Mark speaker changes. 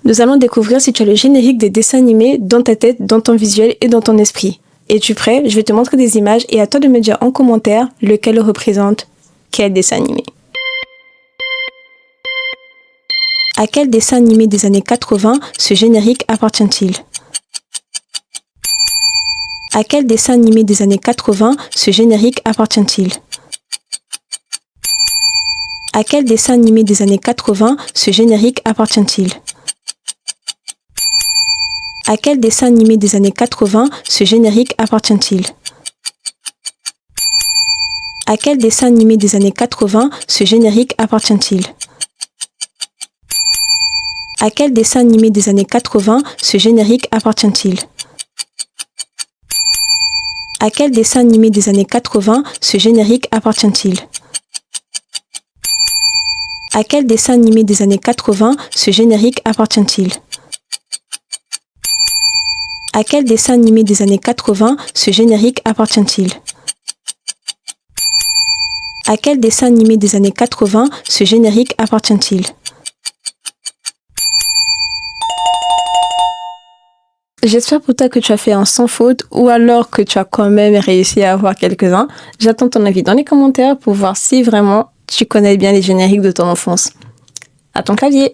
Speaker 1: Nous allons découvrir si tu as le générique des dessins animés dans ta tête, dans ton visuel et dans ton esprit. Es-tu prêt? Je vais te montrer des images et à toi de me dire en commentaire lequel représente quel dessin animé. À quel dessin animé des années 80 ce générique appartient-il? À quel dessin animé des années 80 ce générique appartient-il? À quel dessin animé des années 80 ce générique appartient-il? À quel dessin animé des années 80 ce générique appartient-il? À quel dessin animé des années 80 ce générique appartient-il? À quel dessin animé des années 80 ce générique appartient-il? À quel dessin animé des années 80 ce générique appartient-il? À quel dessin animé des années 80 ce générique appartient-il? À quel dessin animé des années 80 ce générique appartient-il? À quel dessin animé des années 80 ce générique appartient-il? J'espère pour toi que tu as fait un sans faute ou alors que tu as quand même réussi à avoir quelques-uns. J'attends ton avis dans les commentaires pour voir si vraiment tu connais bien les génériques de ton enfance. À ton clavier!